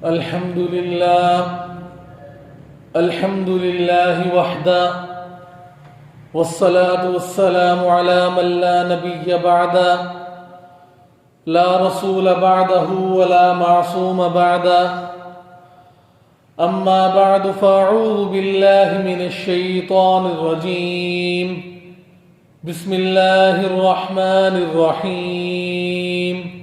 الحمد لله وحده والصلاة والسلام على من لا نبي بعده لا رسول بعده ولا معصوم بعده أما بعد فأعوذ بالله من الشيطان الرجيم بسم الله الرحمن الرحيم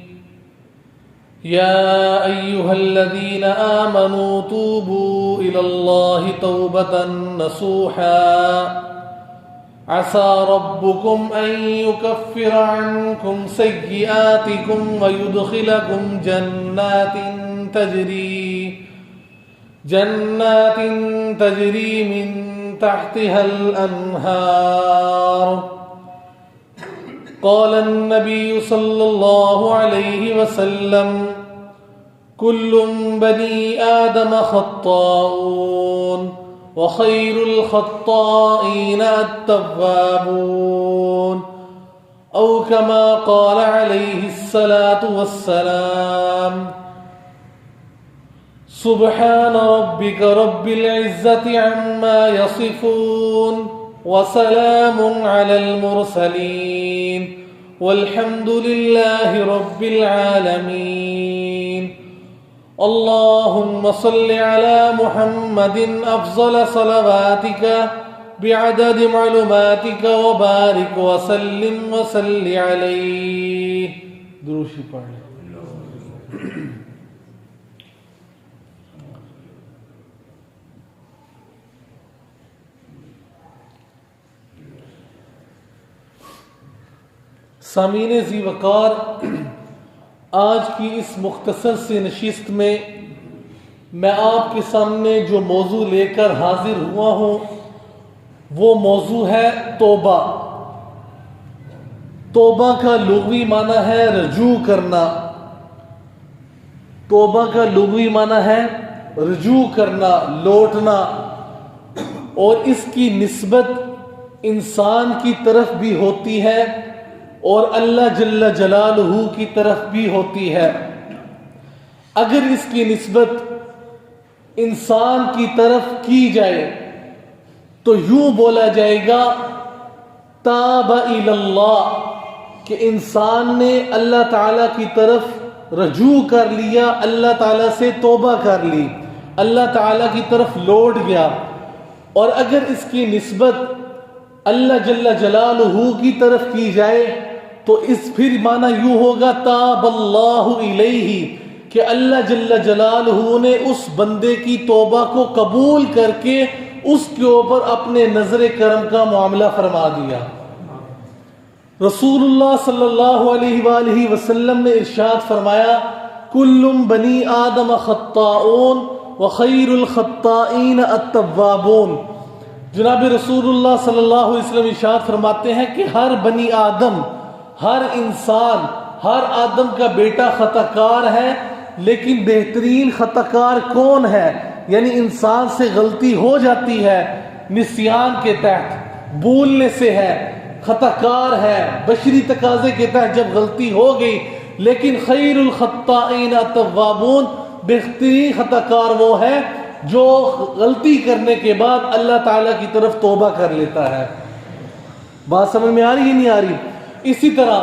يا أيها الذين آمنوا توبوا إلى الله توبة نصوحا عسى ربكم أن يكفر عنكم سيئاتكم ويدخلكم جنات تجري من تحتها الأنهار. قال النبي صلى الله عليه وسلم كل بني آدم خطاؤون وخير الخطائين التوابون، أو كما قال عليه الصلاة والسلام. سبحان ربك رب العزة عما يصفون وسلام على المرسلين والحمد لله رب العالمين. اللهم صل على محمد أفضل صلواتك بعدد معلوماتك وبارك وسلم وصل عليه. درود پڑھ. سامعین ذی وقار، آج کی اس مختصر سی نشست میں میں آپ کے سامنے جو موضوع لے کر حاضر ہوا ہوں وہ موضوع ہے توبہ. توبہ کا لغوی معنی ہے رجوع کرنا. توبہ کا لغوی معنی ہے رجوع کرنا، لوٹنا، اور اس کی نسبت انسان کی طرف بھی ہوتی ہے اور اللہ جل جلالہ کی طرف بھی ہوتی ہے. اگر اس کی نسبت انسان کی طرف کی جائے تو یوں بولا جائے گا تاب الی اللہ، کہ انسان نے اللہ تعالیٰ کی طرف رجوع کر لیا، اللہ تعالیٰ سے توبہ کر لی، اللہ تعالیٰ کی طرف لوٹ گیا. اور اگر اس کی نسبت اللہ جل جلالہ کی طرف کی جائے تو اس پھر معنی یوں ہوگا تاب اللہ علیہ، کہ اللہ جل جلالہ نے اس بندے کی توبہ کو قبول کر کے اس کے اوپر اپنے نظر کرم کا معاملہ فرما دیا. رسول اللہ صلی اللہ علیہ وآلہ وسلم نے ارشاد فرمایا کل بنی آدم خطاؤون وخیر الخطائین التوابون. جناب رسول اللہ صلی اللہ علیہ وسلم ارشاد فرماتے ہیں کہ ہر بنی آدم، ہر انسان، ہر آدم کا بیٹا خطا کار ہے، لیکن بہترین خطا کار کون ہے؟ یعنی انسان سے غلطی ہو جاتی ہے نسیان کے تحت، بھولنے سے ہے، خطا کار ہے، بشری تقاضے کے تحت جب غلطی ہو گئی. لیکن خیر الخطائین التوابون، بہترین خطا کار وہ ہے جو غلطی کرنے کے بعد اللہ تعالیٰ کی طرف توبہ کر لیتا ہے. بات سمجھ میں آ رہی ہے نہیں آ رہی؟ اسی طرح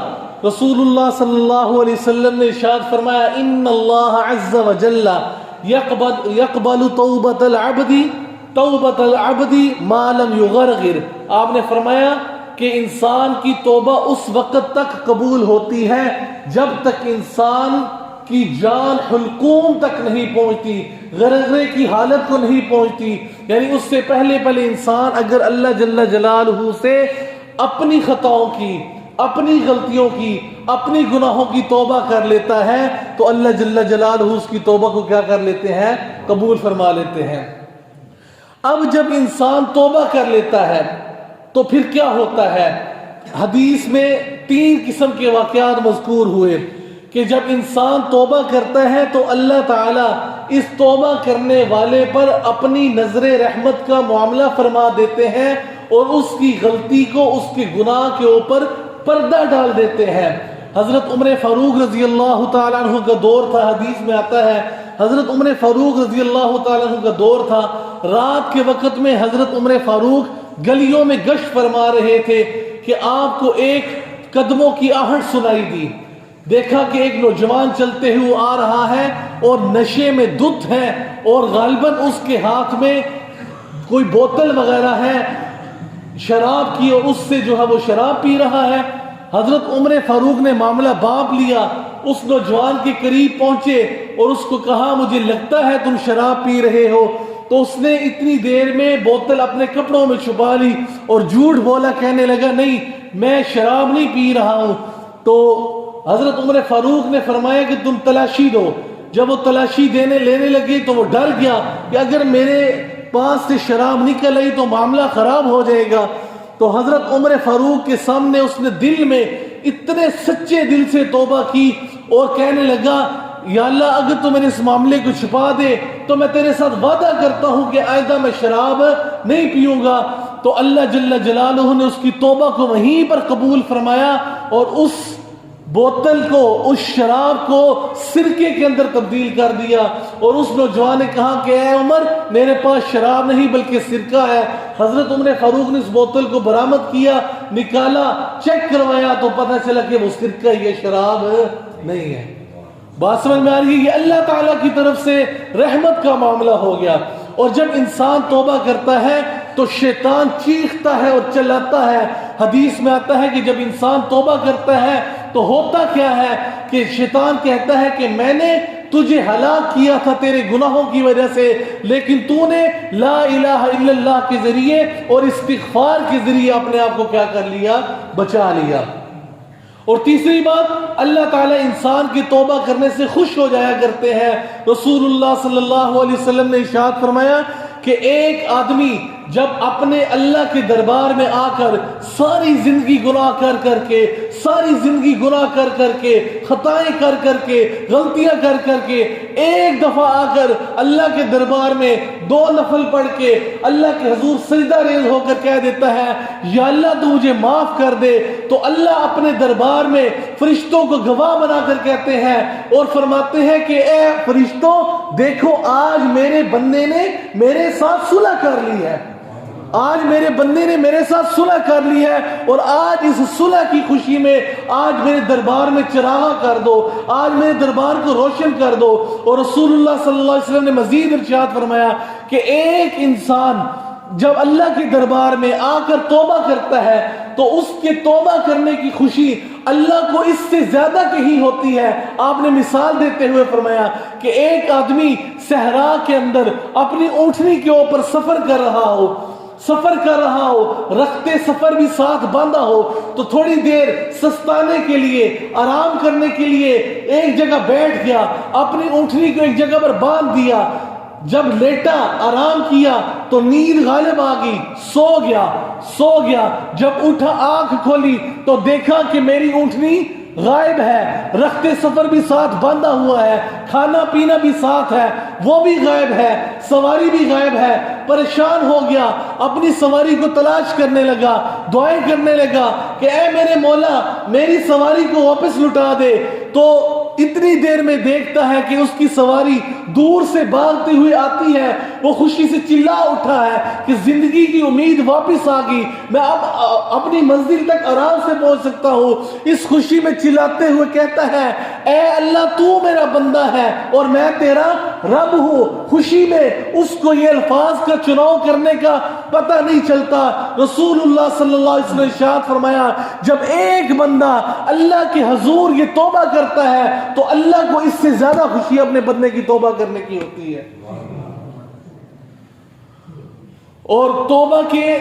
رسول اللہ صلی اللہ علیہ وسلم نے ارشاد فرمایا ان اللہ عز وجل یقبل توبۃ العبد ما لم یغرغر. آپ نے فرمایا کہ انسان کی توبہ اس وقت تک قبول ہوتی ہے جب تک انسان کی جان حلقوم تک نہیں پہنچتی، غرغرے کی حالت کو نہیں پہنچتی. یعنی اس سے پہلے انسان اگر اللہ جل جلالہ سے اپنی خطاؤں کی، اپنی غلطیوں کی، اپنی گناہوں کی توبہ کر لیتا ہے تو اللہ جل جلالہ اس کی توبہ کو کیا کر لیتے ہیں؟ قبول فرما لیتے ہیں. اب جب انسان توبہ کر لیتا ہے تو پھر کیا ہوتا ہے؟ حدیث میں 3 قسم کے واقعات مذکور ہوئے کہ جب انسان توبہ کرتا ہے تو اللہ تعالیٰ اس توبہ کرنے والے پر اپنی نظر رحمت کا معاملہ فرما دیتے ہیں اور اس کی غلطی کو، اس کے گناہ کے اوپر پردہ ڈال دیتے ہیں. حضرت عمر فاروق رضی اللہ تعالیٰ عنہ کا دور تھا. حدیث میں آتا ہے حضرت عمر فاروق رضی اللہ تعالیٰ عنہ کا دور تھا. رات کے وقت میں حضرت عمر فاروق گلیوں میں گشت فرما رہے تھے کہ آپ کو ایک قدموں کی آہٹ سنائی دی. دیکھا کہ ایک نوجوان چلتے ہوئے آ رہا ہے اور نشے میں دھت ہے اور غالباً اس کے ہاتھ میں کوئی بوتل وغیرہ ہے شراب کی اور اس سے جو ہے وہ شراب پی رہا ہے. حضرت عمر فاروق نے معاملہ بانپ لیا, اس نوجوان کے قریب پہنچے اور اس کو کہا مجھے لگتا ہے تم شراب پی رہے ہو. تو اس نے اتنی دیر میں بوتل اپنے کپڑوں میں چھپا لی اور جھوٹ بولا, کہنے لگا نہیں میں شراب نہیں پی رہا ہوں. تو حضرت عمر فاروق نے فرمایا کہ تم تلاشی دو. جب وہ تلاشی لینے لگے تو وہ ڈر گیا کہ اگر میرے پاس سے شراب نکل آئی تو معاملہ خراب ہو جائے گا. تو حضرت عمر فاروق کے سامنے اس نے دل میں اتنے سچے دل سے توبہ کی اور کہنے لگا یا اللہ اگر تو میرے اس معاملے کو چھپا دے تو میں تیرے ساتھ وعدہ کرتا ہوں کہ آئندہ میں شراب نہیں پیوں گا. تو اللہ جل جلالہ نے اس کی توبہ کو وہیں پر قبول فرمایا اور اس بوتل کو, اس شراب کو سرکے کے اندر تبدیل کر دیا. اور اس نوجوان نے کہا کہ اے عمر میرے پاس شراب نہیں بلکہ سرکہ ہے. حضرت عمر فاروق نے اس بوتل کو برآمد کیا, نکالا, چیک کروایا تو پتہ چلا کہ وہ سرکہ یہ شراب نہیں ہے. بات سمجھ میں آ رہی ہے؟ یہ اللہ تعالیٰ کی طرف سے رحمت کا معاملہ ہو گیا. اور جب انسان توبہ کرتا ہے تو شیطان چیختا ہے اور چلاتا ہے. حدیث میں آتا ہے کہ جب انسان توبہ کرتا ہے تو ہوتا کیا ہے کہ شیطان کہتا ہے کہ میں نے تجھے ہلاک کیا تھا تیرے گناہوں کی وجہ سے, لیکن تو نے لا الہ الا اللہ کے ذریعے اور استغفار کے ذریعے اپنے آپ کو کیا کر لیا, بچا لیا. اور تیسری بات, اللہ تعالیٰ انسان کی توبہ کرنے سے خوش ہو جایا کرتے ہیں. رسول اللہ صلی اللہ علیہ وسلم نے ارشاد فرمایا کہ ایک آدمی جب اپنے اللہ کے دربار میں آ کر ساری زندگی گناہ کر کر کے, ساری زندگی گناہ کر کر کے, خطائیں کر کر کے, غلطیاں کر کر کے ایک دفعہ آ کر اللہ کے دربار میں 2 نفل پڑھ کے اللہ کے حضور سجدہ ریز ہو کر کہہ دیتا ہے یا اللہ تو مجھے معاف کر دے, تو اللہ اپنے دربار میں فرشتوں کو گواہ بنا کر کہتے ہیں اور فرماتے ہیں کہ اے فرشتوں دیکھو آج میرے بندے نے میرے ساتھ صلح کر لی ہے, آج میرے بندے نے میرے ساتھ صلح کر لی ہے اور آج اس صلح کی خوشی میں آج میرے دربار میں چراغا کر دو, آج میرے دربار کو روشن کر دو. اور رسول اللہ صلی اللہ علیہ وسلم نے مزید ارشاد فرمایا کہ ایک انسان جب اللہ کے دربار میں آ کر توبہ کرتا ہے تو اس کے توبہ کرنے کی خوشی اللہ کو اس سے زیادہ کہیں ہوتی ہے. آپ نے مثال دیتے ہوئے فرمایا کہ ایک آدمی صحرا کے اندر اپنی اونٹنی کے اوپر سفر کر رہا ہو, رختے سفر بھی ساتھ باندھا ہو, تو تھوڑی دیر سستانے کے لیے, آرام کرنے کے لیے ایک جگہ بیٹھ گیا, اپنی اونٹنی کو ایک جگہ پر باندھ دیا. جب لیٹا آرام کیا تو نیند غالب آ گئی, سو گیا. جب اٹھا آنکھ کھولی تو دیکھا کہ میری اونٹنی غائب ہے, رخت سفر بھی ساتھ باندھا ہوا ہے, کھانا پینا بھی ساتھ ہے, وہ بھی غائب ہے, سواری بھی غائب ہے. پریشان ہو گیا, اپنی سواری کو تلاش کرنے لگا, دعائیں کرنے لگا کہ اے میرے مولا میری سواری کو واپس لٹا دے. تو اتنی دیر میں دیکھتا ہے کہ اس کی سواری دور سے بھاگتے ہوئے آتی ہے. وہ خوشی سے چلا اٹھا ہے کہ زندگی کی امید واپس آ گئی, میں اب اپنی منزل تک آرام سے پہنچ سکتا ہوں. اس خوشی میں چلاتے ہوئے کہتا ہے اے اللہ تو میرا بندہ ہے اور میں تیرا رب ہوں. خوشی میں اس کو یہ الفاظ کا چناؤ کرنے کا پتہ نہیں چلتا. رسول اللہ صلی اللہ علیہ وسلم نے ارشاد فرمایا جب ایک بندہ اللہ کے حضور یہ توبہ کرتا ہے تو اللہ کو اس سے زیادہ خوشی اپنے بندے کی توبہ کرنے کی ہوتی ہے. اور توبہ کے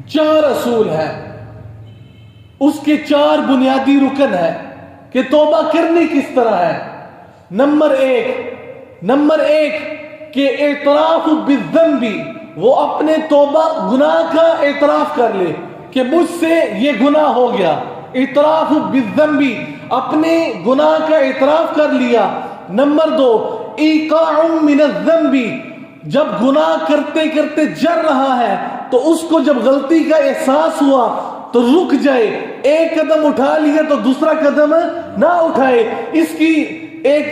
4 اصول ہیں, اس کے 4 بنیادی رکن ہیں کہ توبہ کرنی کس طرح ہے. نمبر ایک کہ اعتراف بالذنب, وہ اپنے توبہ گناہ کا اعتراف کر لے کہ مجھ سے یہ گناہ ہو گیا. اعتراف بالذنب, اپنے گناہ کا اعتراف کر لیا. نمبر 2 ایقاع من الذنب, جب گناہ کرتے کرتے جر رہا ہے تو اس کو جب غلطی کا احساس ہوا تو رک جائے, ایک قدم اٹھا لیا تو دوسرا قدم نہ اٹھائے. اس کی ایک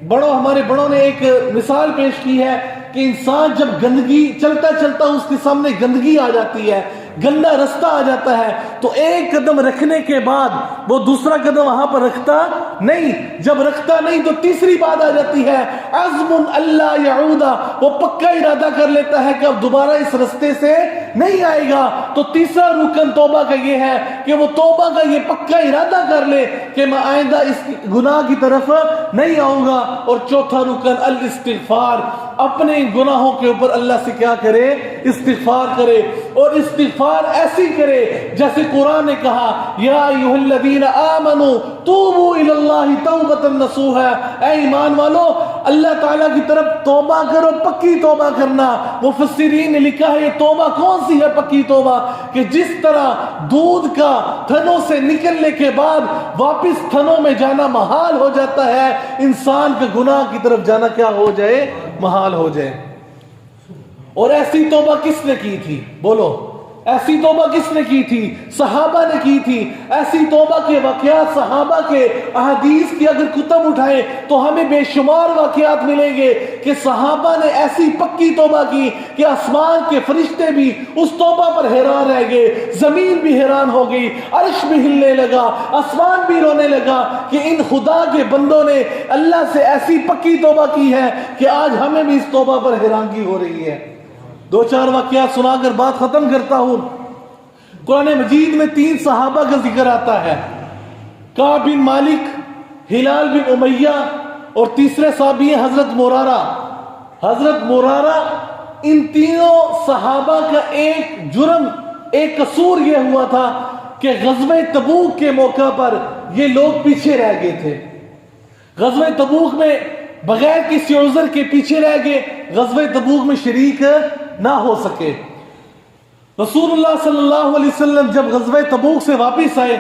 ہمارے بڑوں نے ایک مثال پیش کی ہے کہ انسان جب گندگی چلتا چلتا اس کے سامنے گندگی آ جاتی ہے، گندا رستہ آ جاتا ہے، تو ایک قدم رکھنے کے بعد وہ دوسرا قدم وہاں پر رکھتا نہیں، جب رکھتا نہیں تو تیسری بات آ جاتی ہے عزم اللہ یعودا، وہ پکا ارادہ کر لیتا ہے کہ اب دوبارہ اس رستے سے نہیں آئے گا۔ تو تیسرا رکن توبہ کا یہ ہے کہ وہ توبہ کا یہ پکا ارادہ کر لے کہ میں آئندہ اس گناہ کی طرف نہیں آؤں گا۔ اور چوتھا رکن الاستغفار، اپنے گناہوں کے اوپر اللہ سے کیا کرے؟ استغفار کرے، اور استغفار ایسی کرے جیسے قرآن نے کہا یا ایھا الذین آمنوا توبوا الی اللہ توبۃ نصوحا، اے ایمان والو اللہ تعالیٰ کی طرف توبہ کرو، پکی توبہ کرنا۔ مفسرین نے لکھا ہے یہ توبہ کون سی ہے پکی توبہ؟ کہ جس طرح دودھ کا تھنوں سے نکلنے کے بعد واپس تھنوں میں جانا محال ہو جاتا ہے، انسان کا گناہ کی طرف جانا کیا ہو جائے؟ محال ہو جائے۔ اور ایسی توبہ کس نے کی تھی؟ بولو، ایسی توبہ کس نے کی تھی؟ صحابہ نے کی تھی۔ ایسی توبہ کے واقعات صحابہ کے احادیث کی اگر کتب اٹھائیں تو ہمیں بے شمار واقعات ملیں گے کہ صحابہ نے ایسی پکی توبہ کی کہ آسمان کے فرشتے بھی اس توبہ پر حیران رہ گئے، زمین بھی حیران ہو گئی، عرش بھی ہلنے لگا، آسمان بھی رونے لگا کہ ان خدا کے بندوں نے اللہ سے ایسی پکی توبہ کی ہے کہ آج ہمیں بھی اس توبہ پر حیرانگی ہو رہی ہے۔ دو چار واقعات سنا کر بات ختم کرتا ہوں۔ قرآن مجید میں 3 صحابہ کا ذکر آتا ہے، کعب بن مالک، ہلال بن امیہ، اور تیسرے صحابی ہیں حضرت مرارہ۔ حضرت مرارہ، ان تینوں صحابہ کا ایک جرم، ایک قصور یہ ہوا تھا کہ غزوہ تبوک کے موقع پر یہ لوگ پیچھے رہ گئے تھے۔ غزوہ تبوک میں بغیر کسی عذر کے پیچھے رہ گئے، غزوہ تبوک میں شریک نہ ہو سکے۔ رسول اللہ صلی اللہ علیہ وسلم جب غزوہ تبوک سے واپس آئے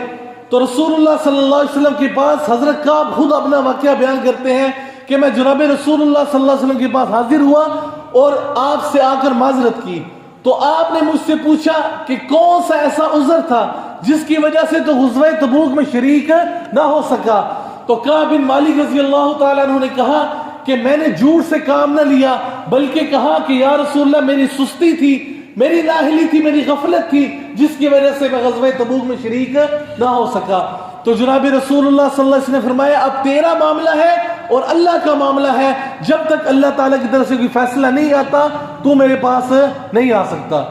تو رسول اللہ صلی اللہ علیہ وسلم کے پاس حضرت کعب خود اپنا واقعہ بیان کرتے ہیں کہ میں جناب رسول اللہ صلی اللہ علیہ وسلم کے پاس حاضر ہوا اور آپ سے آ کر معذرت کی، تو آپ نے مجھ سے پوچھا کہ کون سا ایسا عذر تھا جس کی وجہ سے تو غزوہ تبوک میں شریک نہ ہو سکا۔ تو کعب بن مالک رضی اللہ تعالیٰ عنہ نے کہا کہ میں نے جھوٹ سے کام نہ لیا، بلکہ کہا کہ یا رسول اللہ میری سستی تھی، میری نااہلی تھی، میری غفلت تھی، جس کی وجہ سے میں غزوہ تبوک میں شریک نہ ہو سکا۔ تو جناب رسول اللہ صلی اللہ علیہ وسلم نے فرمایا اب تیرا معاملہ ہے اور اللہ کا معاملہ ہے، جب تک اللہ تعالیٰ کی طرف سے کوئی فیصلہ نہیں آتا تو میرے پاس نہیں آ سکتا۔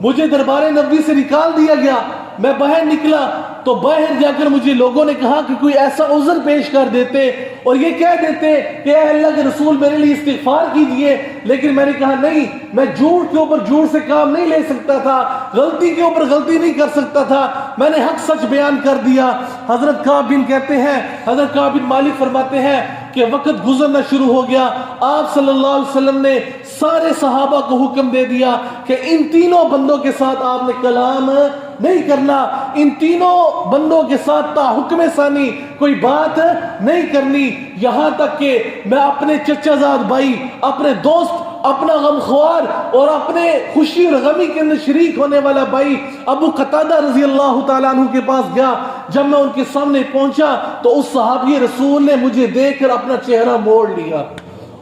مجھے دربار نبوی سے نکال دیا گیا، میں باہر نکلا تو باہر جا کر مجھے لوگوں نے کہا کہ کوئی ایسا عذر پیش کر دیتے اور یہ کہہ دیتے کہ اے اللہ کے رسول میرے لیے استغفار کیجئے، لیکن میں نے کہا نہیں، میں جھوٹ کے اوپر جھوٹ سے کام نہیں لے سکتا تھا، غلطی کے اوپر غلطی نہیں کر سکتا تھا، میں نے حق سچ بیان کر دیا۔ حضرت کعب بن کہتے ہیں، حضرت کعب بن مالک فرماتے ہیں کہ وقت گزرنا شروع ہو گیا، آپ صلی اللہ علیہ وسلم نے سارے صحابہ کو حکم دے دیا کہ ان تینوں بندوں کے ساتھ آپ نے کلام نہیں کرنا، ان تینوں بندوں کے ساتھ تا حکم ثانی کوئی بات نہیں کرنی، یہاں تک کہ میں اپنے چچا زاد بھائی، اپنے دوست، اپنا غمخوار اور اپنے خوشی اور غمی کے اندر شریک ہونے والا بھائی ابو قتادہ رضی اللہ تعالیٰ عنہ کے پاس گیا۔ جب میں ان کے سامنے پہنچا تو اس صحابی رسول نے مجھے دیکھ کر اپنا چہرہ موڑ لیا۔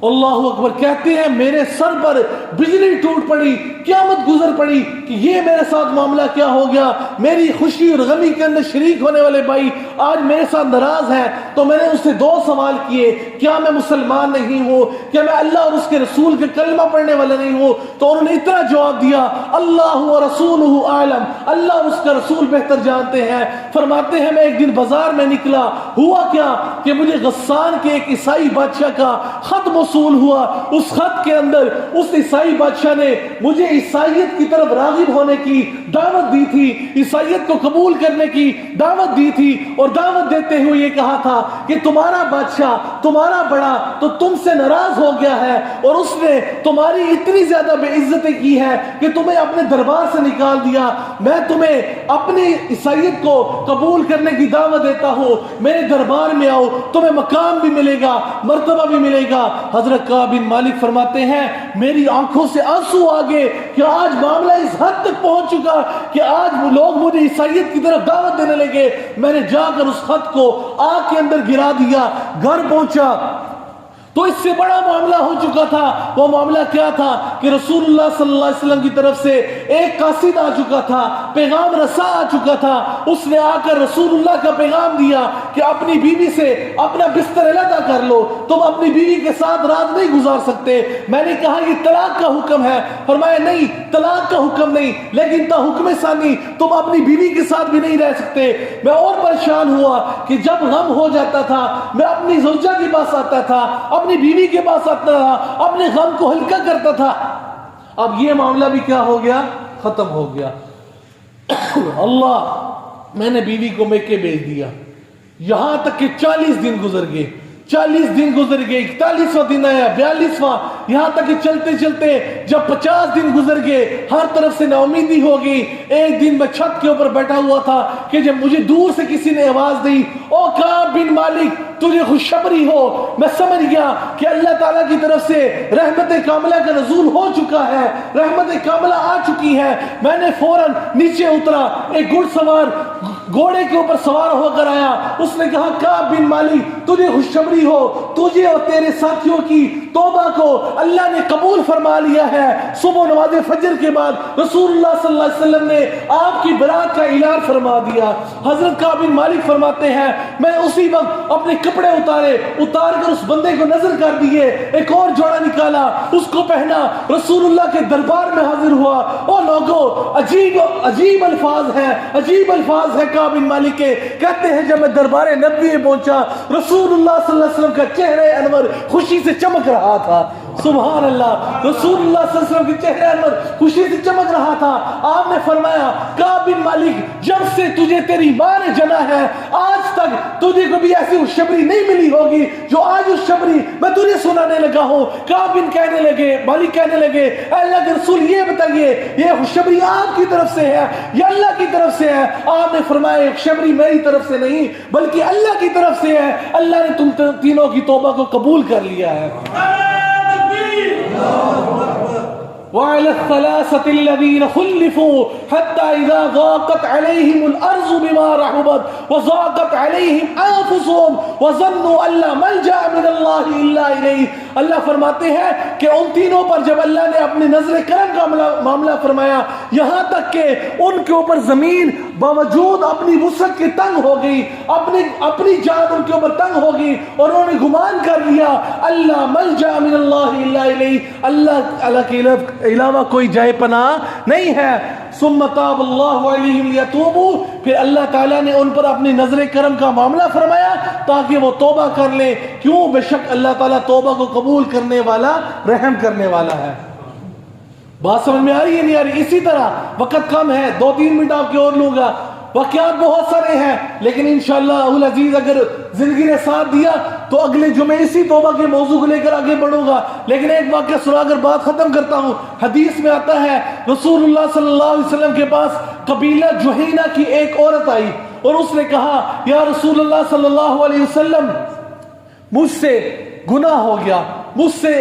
اللہ اکبر، کہتے ہیں میرے سر پر بجلی ٹوٹ پڑی، قیامت گزر پڑی کہ یہ میرے ساتھ معاملہ کیا ہو گیا، میری خوشی اور غمی کے اندر شریک ہونے والے بھائی آج میرے ساتھ ناراض ہیں۔ تو میں نے اس سے 2 سوال کیے، کیا میں مسلمان نہیں ہوں، کیا میں اللہ اور اس کے رسول کے کلمہ پڑھنے والا نہیں ہوں؟ تو انہوں نے اتنا جواب دیا، اللہ و رسولہ اعلم، اللہ اور اس کا رسول بہتر جانتے ہیں۔ فرماتے ہیں میں ایک دن بازار میں نکلا، ہوا کیا کہ مجھے غسان کے ایک عیسائی بادشاہ کا خط موصول ہوا، اس خط کے اندر اس عیسائی بادشاہ نے مجھے عیسائیت کی طرف راغب ہونے کی دعوت دی تھی، عیسائیت کو قبول کرنے کی دعوت دی تھی، اور دعوت دیتے ہوئے یہ کہا تھا کہ تمہارا بادشاہ، تمہارا بڑا تو تم سے ناراض ہو گیا ہے اور اس نے تمہاری اتنی زیادہ بے عزتی کی ہے کہ تمہیں اپنے دربار سے نکال دیا۔ میں تمہیں اپنی عیسائیت کو قبول کرنے کی دعوت دیتا ہوں، میرے دربار میں آؤ، تمہیں مقام بھی ملے گا، مرتبہ بھی ملے گا۔ حضرت کعب بن مالک فرماتے ہیں میری آنکھوں سے آنسو آ گئے کہ آج معاملہ اس حد تک پہنچ چکا کہ آج وہ لوگ مجھے عیسائیت کی طرف دعوت دینے لگے۔ میں نے جا کر اس خط کو آگ کے اندر گرا دیا، گھر پہنچا تو اس سے بڑا معاملہ ہو چکا تھا. وہ معاملہ کیا تھا کہ رسول اللہ صلی اللہ علیہ وسلم کی طرف سے ایک قاصد آ چکا تھا, پیغام رسا آ چکا تھا. اس نے آ کر رسول اللہ کا پیغام دیا کہ اپنی بیوی سے اپنا بستر علیحدہ کر لو, تم اپنی بیوی کے ساتھ رات نہیں گزار سکتے. میں نے کہا یہ طلاق کا حکم ہے. فرمایا نہیں, طلاق کا حکم نہیں, لیکن تا حکم ثانی تم اپنی بیوی کے ساتھ بھی نہیں رہ سکتے. میں اور پریشان ہوا کہ جب غم ہو جاتا تھا میں اپنی زوجہ کے پاس آتا تھا, اپنی بیوی کے پاس آتا تھا, اپنے غم کو ہلکا کرتا تھا. اب یہ معاملہ بھی کیا ہو گیا, ختم ہو گیا. اللہ, میں نے بیوی کو میکے بھیج دیا. یہاں تک کہ 40 دن گزر گئے, 40 دن گزر گئے, 41واں دن آیا, 42واں, یہاں تک کہ چلتے چلتے جب 50 دن گزر گئے ہر طرف سے نا امیدی ہو گئی. ایک دن میں چھت کے اوپر بیٹھا ہوا تھا کہ جب مجھے دور سے کسی نے آواز دی, او کعب بن مالک تجھے خوشخبری ہو. میں سمجھ گیا کہ اللہ تعالیٰ کی طرف سے رحمت کاملہ کا نزول ہو چکا ہے, رحمت کاملہ آ چکی ہے. میں نے فوراً نیچے اترا, ایک گھڑ سوار گھوڑے کے اوپر سوار ہو کر آیا. اس نے کہا کعب بن مالک تجھے خوشخبری ہو, تجھے اور تیرے ساتھیوں کی توبہ کو اللہ نے قبول فرما لیا ہے. صبح نماز فجر کے بعد رسول اللہ صلی اللہ علیہ وسلم نے آپ کی برات کا اعلان فرما دیا. حضرت کعب بن مالک فرماتے ہیں میں اسی وقت اپنے کپڑے اتار کر اس بندے کو نظر کر دیے, ایک اور جوڑا نکالا, اس کو پہنا, رسول اللہ کے دربار میں حاضر ہوا. او لوگوں, عجیب الفاظ ہیں, عجیب الفاظ ہیں کعب بن مالک کے. کہتے ہیں جب میں دربار نبی میں پہنچا رسول اللہ صلی اللہ علیہ وسلم کا چہرہ انور خوشی سے چمک رہا تھا. سبحان اللہ, رسول اللہ صلی اللہ علیہ وسلم کے چہرہ انور خوشی سے چمک رہا تھا. آپ نے فرمایا کعب بن مالک جب سے تجھے تیری ماں نے جنا ہے آج تک تجھے کبھی ایسی خوشخبری نہیں ملی ہوگی جو آج خوشخبری میں تجھے سنانے لگا ہوں. کعب بن کہنے لگے, مالک کہنے لگے, اے اللہ کے رسول یہ بتائیے یہ خوشخبری آپ کی طرف سے ہے یا اللہ کی طرف سے ہے؟ آپ نے فرمایا خوشخبری میری طرف سے نہیں بلکہ اللہ کی طرف سے ہے. اللہ نے تم تینوں کی توبہ کو قبول کر لیا ہے. وعلى الثلاثة الذين خلفوا حتى إذا ضاقت عليهم الأرض بما رحبت وضاقت عليهم أنفسهم وظنوا أن لا ملجأ من الله إلا إليه. اللہ فرماتے ہیں کہ ان تینوں پر جب اللہ نے اپنے نظر کرم کا معاملہ فرمایا یہاں تک کہ ان کے اوپر زمین باوجود اپنی وسعت کے تنگ ہو گئی, اپنی جان ان کے اوپر تنگ ہو گئی اور انہوں نے گمان کر لیا اللہ ملجأ من اللہ الا الیہ, اللہ کے علاوہ کوئی جائے پناہ نہیں ہے. ثم تاب اللہ علیہم لیتوبوا, پھر اللہ تعالیٰ نے ان پر اپنی نظر کرم کا معاملہ فرمایا تاکہ وہ توبہ کر لیں. کیوں؟ بے شک اللہ تعالیٰ توبہ کو قبول کرنے والا, رحم کرنے والا ہے. بات سمجھ میں آ رہی ہے نہیں آ رہی؟ اسی طرح وقت کم ہے, 2-3 منٹ آپ کے اور لوں گا. واقعات بہت سارے ہیں لیکن انشاءاللہ العزیز اگر زندگی نے ساتھ دیا تو اگلے جمعے اسی توبہ کے موضوع کو لے کر آگے بڑھوں گا. لیکن ایک واقعہ سنا کر بات ختم کرتا ہوں. حدیث میں آتا ہے رسول اللہ صلی اللہ علیہ وسلم کے پاس قبیلہ جوہینہ کی ایک عورت آئی اور اس نے کہا یا رسول اللہ صلی اللہ علیہ وسلم مجھ سے گناہ ہو گیا, مجھ سے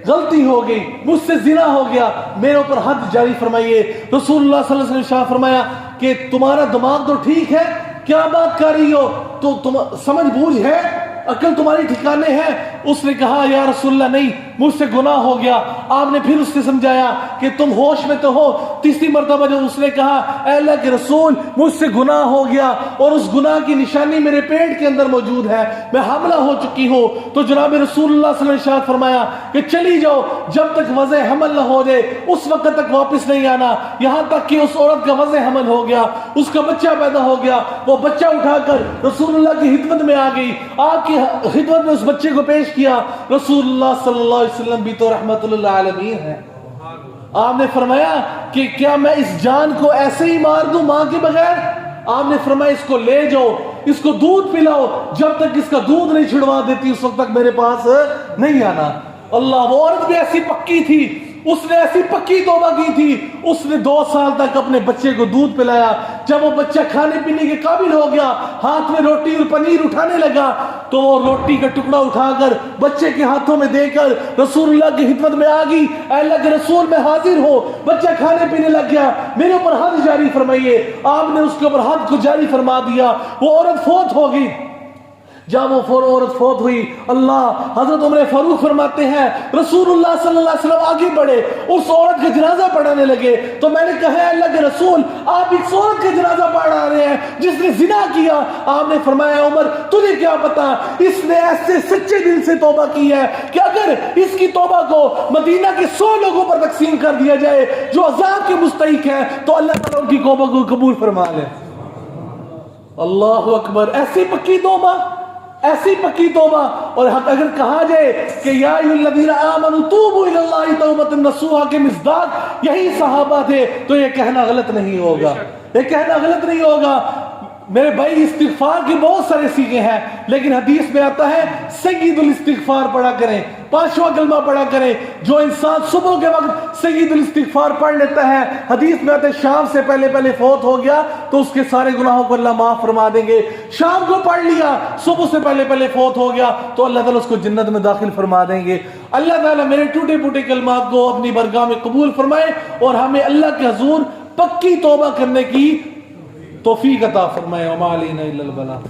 غلطی ہو گئی, مجھ سے زنا ہو گیا, میرے اوپر حد جاری فرمائیے. رسول اللہ صلی اللہ علیہ وسلم نے شاہ فرمایا کہ تمہارا دماغ تو ٹھیک ہے, کیا بات کر رہی ہو, تو تم سمجھ بوجھ ہے, عقل تمہاری ٹھکانے ہے؟ اس نے کہا یا رسول اللہ نہیں, مجھ سے گناہ ہو گیا. آپ نے پھر اس سے سمجھایا کہ تم ہوش میں تو ہو. تیسری مرتبہ جب اس نے کہا اے اللہ کے رسول مجھ سے گناہ ہو گیا اور اس گناہ کی نشانی میرے پیٹ کے اندر موجود ہے, میں حاملہ ہو چکی ہوں, تو جناب رسول اللہ صلی اللہ علیہ وسلم نے ارشاد فرمایا کہ چلی جاؤ, جب تک وضع حمل نہ ہو جائے اس وقت تک واپس نہیں آنا. یہاں تک کہ اس عورت کا وضع حمل ہو گیا, اس کا بچہ پیدا ہو گیا, وہ بچہ اٹھا کر رسول اللہ کی خدمت میں آ گئی, آپ کی خدمت میں اس بچے کو پیش کیا. رسول اللہ صلی اللہ علیہ وسلم بھی تو رحمت اللہ عالمین ہے. آپ نے فرمایا کہ کیا میں اس جان کو ایسے ہی مار دوں ماں کے بغیر؟ آپ نے فرمایا اس کو لے جاؤ, اس کو دودھ پلاؤ, جب تک اس کا دودھ نہیں چھڑوا دیتی اس وقت تک میرے پاس نہیں آنا. اللہ, وہ عورت بھی ایسی پکی تھی, اس نے ایسی پکی توبہ کی تھی, اس نے 2 سال تک اپنے بچے کو دودھ پلایا. جب وہ بچہ کھانے پینے کے قابل ہو گیا, ہاتھ میں روٹی اور پنیر اٹھانے لگا, تو وہ روٹی کا ٹکڑا اٹھا کر بچے کے ہاتھوں میں دے کر رسول اللہ کی خدمت میں آ گئی. اے اللہ کے رسول میں حاضر ہوں, بچہ کھانے پینے لگ گیا, میرے اوپر حد جاری فرمائیے. آپ نے اس کے اوپر حد کو جاری فرما دیا. وہ عورت فوت ہو گئی. جب وہ عورت فوت ہوئی، اللہ حضرت عمر فاروق فرماتے ہیں رسول اللہ صلی اللہ علیہ وسلم آگے بڑھے، اس عورت کا جنازہ پڑھانے لگے، تو میں نے کہا ہے اللہ کے رسول آپ اس عورت کا جنازہ پڑھا رہے ہیں جس نے زنا کیا؟ آپ نے فرمایا عمر تجھے کیا پتا، اس نے ایسے سچے دل سے توبہ کی ہے کہ اگر اس کی توبہ کو مدینہ کے 100 لوگوں پر تقسیم کر دیا جائے جو عذاب کے مستحق ہیں تو اللہ تعالیٰ ان کی توبہ کو قبول فرما لے۔ اللہ اکبر، ایسی پکی توبہ، ایسی پکی توبہ۔ اور اگر کہا جائے کہ یا ایھا الذین آمنوا توبوا الی اللہ توبۃ نصوحا کے مصداق یہی صحابہ تھے تو یہ کہنا غلط نہیں ہوگا، یہ کہنا غلط نہیں ہوگا۔ میرے بھائی استغفار کی بہت سارے سیغے ہیں، لیکن حدیث میں آتا ہے سید الاستغفار پڑھا کریں، 5واں کلمہ پڑھا کریں۔ جو انسان صبح کے وقت سید الاستغفار پڑھ لیتا ہے، حدیث میں آتا ہے شام سے پہلے فوت ہو گیا تو اس کے سارے گناہوں کو اللہ معاف فرما دیں گے۔ شام کو پڑھ لیا، صبح سے پہلے فوت ہو گیا تو اللہ تعالیٰ اس کو جنت میں داخل فرما دیں گے۔ اللہ تعالیٰ میرے ٹوٹے پھوٹے کلمات کو اپنی بارگاہ میں قبول فرمائے اور ہمیں اللہ کے حضور پکی توبہ کرنے کی توفیق عطا فرمائے۔ وما علینا الا البلاغ۔